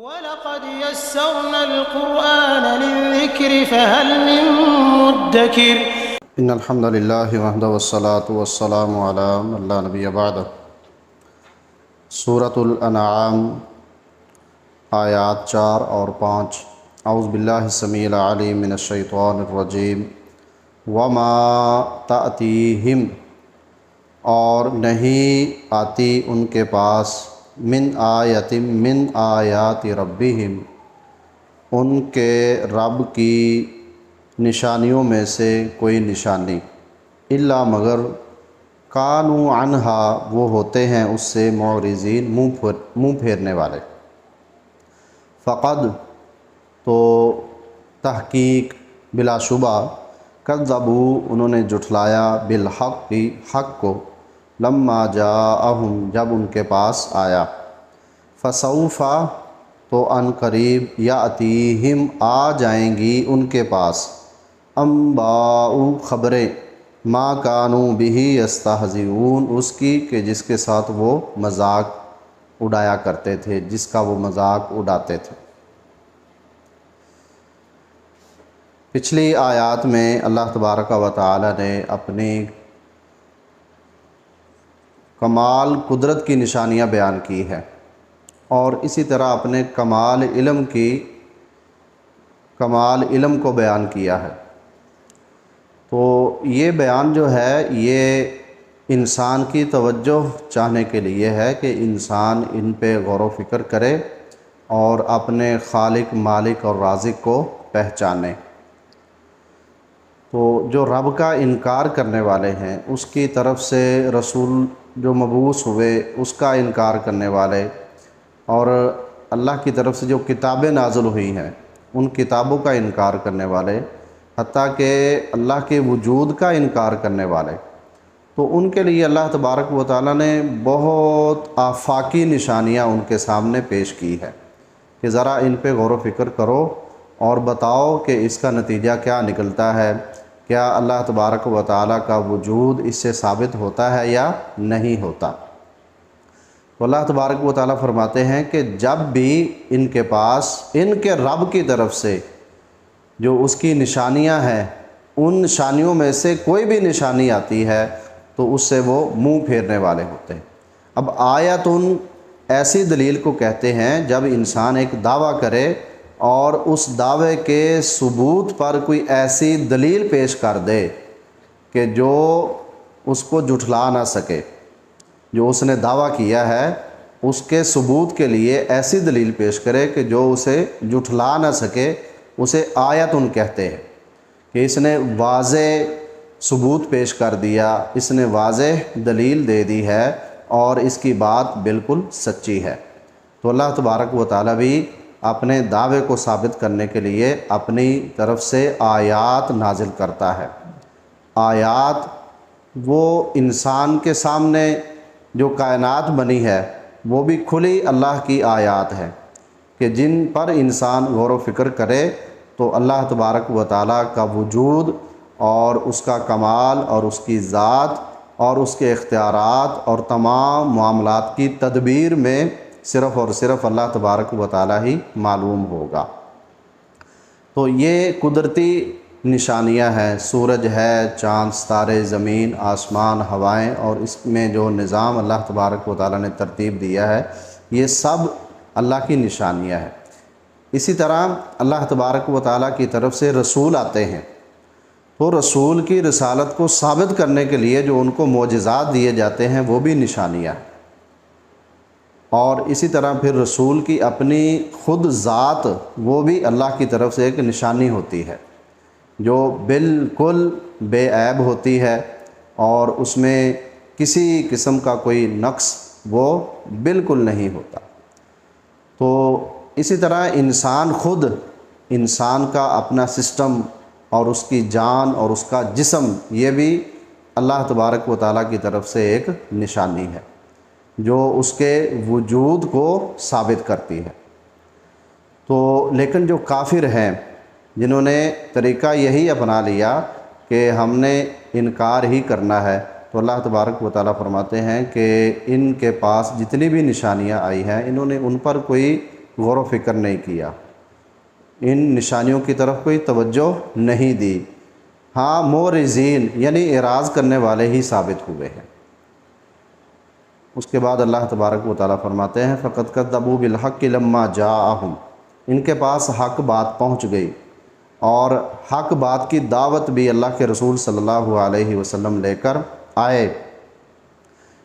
وَلَقَدْ يَسَّرْنَا الْقُرْآنَ لِلذِّكْرِ فَهَلْ مِن مُّدَّكِرٍ ان الحمد للہ وحدہ والصلاة والسلام علی من لا نبی بعدہ۔ سورۃ الانعام آیات 4 اور 5۔ اعوذ باللہ السمیع العلیم من الشیطان الرجیم۔ وما تأتیہم، اور نہیں آتی ان کے پاس، من آیت من آیات ربہم، ان کے رب کی نشانیوں میں سے کوئی نشانی، الا مگر کانوا عنہا، وہ ہوتے ہیں اس سے معرضین، منہ پھیرنے والے۔ فقد، تو تحقیق بلا شبہ، کذبوا، انہوں نے جھٹلایا، بالحق، حق کو، لما جاءہم، جب ان کے پاس آیا، فسوف، تو ان قریب، یاتیہم، آ جائیں گی ان کے پاس، انباء، خبریں، ما کانوا بہ یستہزئون، اس کی کہ جس کے ساتھ وہ مذاق اڑایا کرتے تھے، جس کا وہ مذاق اڑاتے تھے۔ پچھلی آیات میں اللہ تبارک و تعالی نے اپنی کمال قدرت کی نشانیاں بیان کی ہے، اور اسی طرح اپنے کمال علم کو بیان کیا ہے۔ تو یہ بیان جو ہے یہ انسان کی توجہ چاہنے کے لیے ہے کہ انسان ان پہ غور و فکر کرے اور اپنے خالق، مالک اور رازق کو پہچانے۔ تو جو رب کا انکار کرنے والے ہیں، اس کی طرف سے رسول جو مبعوث ہوئے اس کا انکار کرنے والے، اور اللہ کی طرف سے جو کتابیں نازل ہوئی ہیں ان کتابوں کا انکار کرنے والے، حتیٰ کہ اللہ کے وجود کا انکار کرنے والے، تو ان کے لیے اللہ تبارک و تعالیٰ نے بہت آفاقی نشانیاں ان کے سامنے پیش کی ہے کہ ذرا ان پہ غور و فکر کرو اور بتاؤ کہ اس کا نتیجہ کیا نکلتا ہے، کیا اللہ تبارک و تعالیٰ کا وجود اس سے ثابت ہوتا ہے یا نہیں ہوتا۔ تو اللہ تبارک و تعالیٰ فرماتے ہیں کہ جب بھی ان کے پاس ان کے رب کی طرف سے جو اس کی نشانیاں ہیں، ان نشانیوں میں سے کوئی بھی نشانی آتی ہے تو اس سے وہ منہ پھیرنے والے ہوتے ہیں۔ اب آیتن ایسی دلیل کو کہتے ہیں جب انسان ایک دعویٰ کرے اور اس دعوے کے ثبوت پر کوئی ایسی دلیل پیش کر دے کہ جو اس کو جھٹلا نہ سکے، جو اس نے دعویٰ کیا ہے اس کے ثبوت کے لیے ایسی دلیل پیش کرے کہ جو اسے جھٹلا نہ سکے، اسے آیتن کہتے ہیں کہ اس نے واضح ثبوت پیش کر دیا، اس نے واضح دلیل دے دی ہے اور اس کی بات بالکل سچی ہے۔ تو اللہ تبارک و تعالیٰ بھی اپنے دعوے کو ثابت کرنے کے لیے اپنی طرف سے آیات نازل کرتا ہے۔ آیات وہ انسان کے سامنے جو کائنات بنی ہے وہ بھی کھلی اللہ کی آیات ہے کہ جن پر انسان غور و فکر کرے تو اللہ تبارک و تعالیٰ کا وجود اور اس کا کمال اور اس کی ذات اور اس کے اختیارات اور تمام معاملات کی تدبیر میں صرف اور صرف اللہ تبارک و تعالیٰ ہی معلوم ہوگا۔ تو یہ قدرتی نشانیاں ہیں، سورج ہے، چاند، ستارے، زمین، آسمان، ہوائیں، اور اس میں جو نظام اللہ تبارک و تعالیٰ نے ترتیب دیا ہے، یہ سب اللہ کی نشانیاں ہیں۔ اسی طرح اللہ تبارک و تعالیٰ کی طرف سے رسول آتے ہیں، تو رسول کی رسالت کو ثابت کرنے کے لیے جو ان کو معجزات دیے جاتے ہیں وہ بھی نشانیاں ہیں، اور اسی طرح پھر رسول کی اپنی خود ذات وہ بھی اللہ کی طرف سے ایک نشانی ہوتی ہے جو بالکل بے عیب ہوتی ہے، اور اس میں کسی قسم کا کوئی نقص وہ بالکل نہیں ہوتا۔ تو اسی طرح انسان خود، انسان کا اپنا سسٹم اور اس کی جان اور اس کا جسم، یہ بھی اللہ تبارک و تعالیٰ کی طرف سے ایک نشانی ہے جو اس کے وجود کو ثابت کرتی ہے۔ تو لیکن جو کافر ہیں جنہوں نے طریقہ یہی اپنا لیا کہ ہم نے انکار ہی کرنا ہے، تو اللہ تبارک و تعالیٰ فرماتے ہیں کہ ان کے پاس جتنی بھی نشانیاں آئی ہیں انہوں نے ان پر کوئی غور و فکر نہیں کیا، ان نشانیوں کی طرف کوئی توجہ نہیں دی۔ ہاں مورزین یعنی اعراض کرنے والے ہی ثابت ہوئے ہیں۔ اس کے بعد اللہ تبارک و تعالیٰ فرماتے ہیں فَقَدْ كَذَّبُوا بِالْحَقِّ لَمَّا جَاءَهُمْ، ان کے پاس حق بات پہنچ گئی اور حق بات کی دعوت بھی اللہ کے رسول صلی اللہ علیہ وسلم لے کر آئے،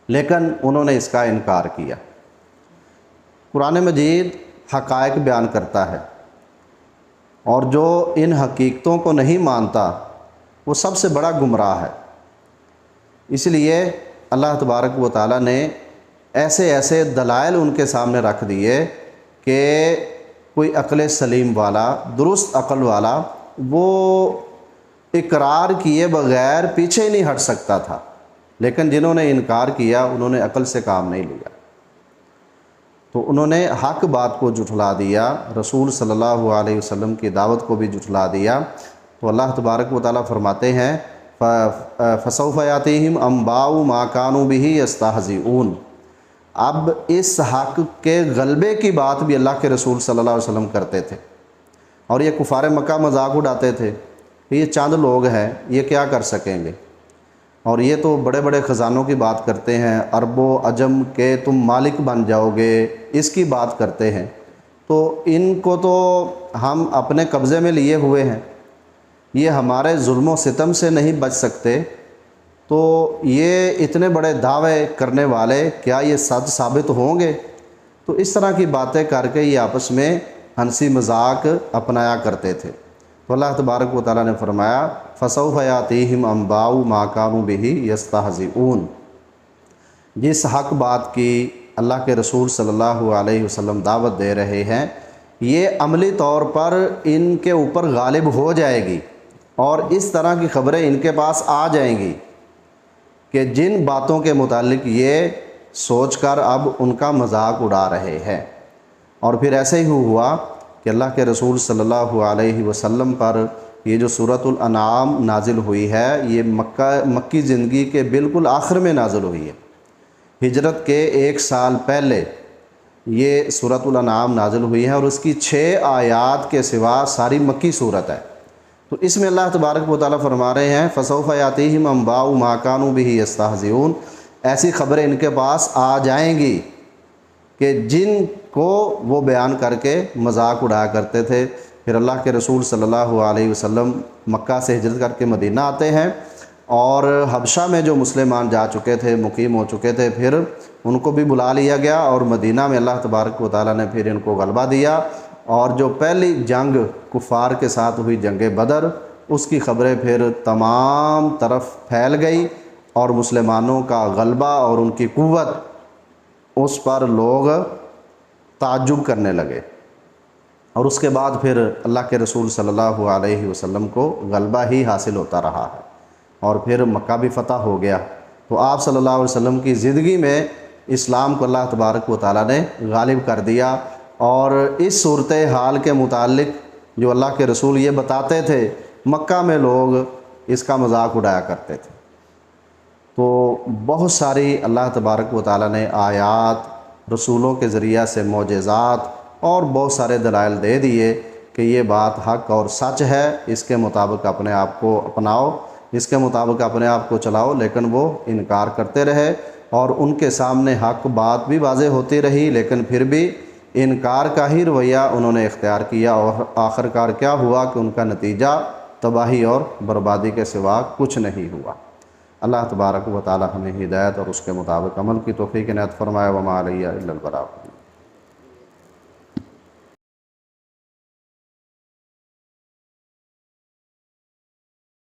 لیکن انہوں نے اس کا انکار کیا۔ قرآن مجید حقائق بیان کرتا ہے، اور جو ان حقیقتوں کو نہیں مانتا وہ سب سے بڑا گمراہ ہے۔ اس لیے اللہ تبارک و تعالیٰ نے ایسے ایسے دلائل ان کے سامنے رکھ دیے کہ کوئی عقل سلیم والا، درست عقل والا، وہ اقرار کیے بغیر پیچھے ہی نہیں ہٹ سکتا تھا، لیکن جنہوں نے انکار کیا انہوں نے عقل سے کام نہیں لیا، تو انہوں نے حق بات کو جھٹلا دیا، رسول صلی اللہ علیہ وسلم کی دعوت کو بھی جھٹلا دیا۔ تو اللہ تبارک و تعالیٰ فرماتے ہیں فَسَوْفَ يَأْتِيهِمْ أَنْبَاءُ مَا كَانُوا بِهِ يَسْتَهْزِئُونَ، اب اس حق کے غلبے کی بات بھی اللہ کے رسول صلی اللہ علیہ وسلم کرتے تھے، اور یہ کفار مکہ مذاق اڑاتے تھے کہ یہ چند لوگ ہیں، یہ کیا کر سکیں گے، اور یہ تو بڑے بڑے خزانوں کی بات کرتے ہیں، عرب و عجم کے تم مالک بن جاؤ گے، اس کی بات کرتے ہیں، تو ان کو تو ہم اپنے قبضے میں لیے ہوئے ہیں، یہ ہمارے ظلم و ستم سے نہیں بچ سکتے، تو یہ اتنے بڑے دعوے کرنے والے کیا یہ سچ ثابت ہوں گے؟ تو اس طرح کی باتیں کر کے یہ آپس میں ہنسی مذاق اپنایا کرتے تھے۔ تو اللہ تبارک و تعالیٰ نے فرمایا فَسَوْفَ يَأْتِيهِمْ أَنْبَاءُ مَا كَانُوا بِهِ يَسْتَهْزِئُونَ، جس حق بات کی اللہ کے رسول صلی اللہ علیہ وسلم دعوت دے رہے ہیں، یہ عملی طور پر ان کے اوپر غالب ہو جائے گی، اور اس طرح کی خبریں ان کے پاس آ جائیں گی کہ جن باتوں کے متعلق یہ سوچ کر اب ان کا مذاق اڑا رہے ہیں۔ اور پھر ایسے ہی ہوا کہ اللہ کے رسول صلی اللہ علیہ وسلم پر یہ جو سورۃ الانعام نازل ہوئی ہے، یہ مکی زندگی کے بالکل آخر میں نازل ہوئی ہے، ہجرت کے 1 سال پہلے یہ سورۃ الانعام نازل ہوئی ہے، اور اس کی 6 آیات کے سوا ساری مکی صورت ہے۔ تو اس میں اللہ تبارک و تعالیٰ فرما رہے ہیں فَسَوْفَ يَأْتِيهِمْ أَنْبَاءُ مَا كَانُوا بِهِ يَسْتَهْزِئُونَ، ایسی خبریں ان کے پاس آ جائیں گی کہ جن کو وہ بیان کر کے مذاق اڑایا کرتے تھے۔ پھر اللہ کے رسول صلی اللہ علیہ وسلم مکہ سے ہجرت کر کے مدینہ آتے ہیں، اور حبشہ میں جو مسلمان جا چکے تھے، مقیم ہو چکے تھے، پھر ان کو بھی بلا لیا گیا، اور مدینہ میں اللہ تبارک و تعالیٰ نے پھر ان کو غلبہ دیا، اور جو پہلی جنگ کفار کے ساتھ ہوئی جنگ بدر، اس کی خبریں پھر تمام طرف پھیل گئی، اور مسلمانوں کا غلبہ اور ان کی قوت، اس پر لوگ تعجب کرنے لگے، اور اس کے بعد پھر اللہ کے رسول صلی اللہ علیہ وسلم کو غلبہ ہی حاصل ہوتا رہا ہے، اور پھر مکہ بھی فتح ہو گیا۔ تو آپ صلی اللہ علیہ وسلم کی زندگی میں اسلام کو اللہ تبارک و تعالیٰ نے غالب کر دیا، اور اس صورتحال کے متعلق جو اللہ کے رسول یہ بتاتے تھے، مکہ میں لوگ اس کا مذاق اڑایا کرتے تھے۔ تو بہت ساری اللہ تبارک و تعالیٰ نے آیات، رسولوں کے ذریعہ سے معجزات اور بہت سارے دلائل دے دیے کہ یہ بات حق اور سچ ہے، اس کے مطابق اپنے آپ کو اپناؤ، اس کے مطابق اپنے آپ کو چلاؤ، لیکن وہ انکار کرتے رہے، اور ان کے سامنے حق بات بھی واضح ہوتی رہی، لیکن پھر بھی انکار کا ہی رویہ انہوں نے اختیار کیا، اور آخرکار کیا ہوا کہ ان کا نتیجہ تباہی اور بربادی کے سوا کچھ نہیں ہوا۔ اللہ تبارک و تعالی ہمیں ہدایت اور اس کے مطابق عمل کی توفیق عنایت فرمائے۔ وما علیہ الا البلاغ۔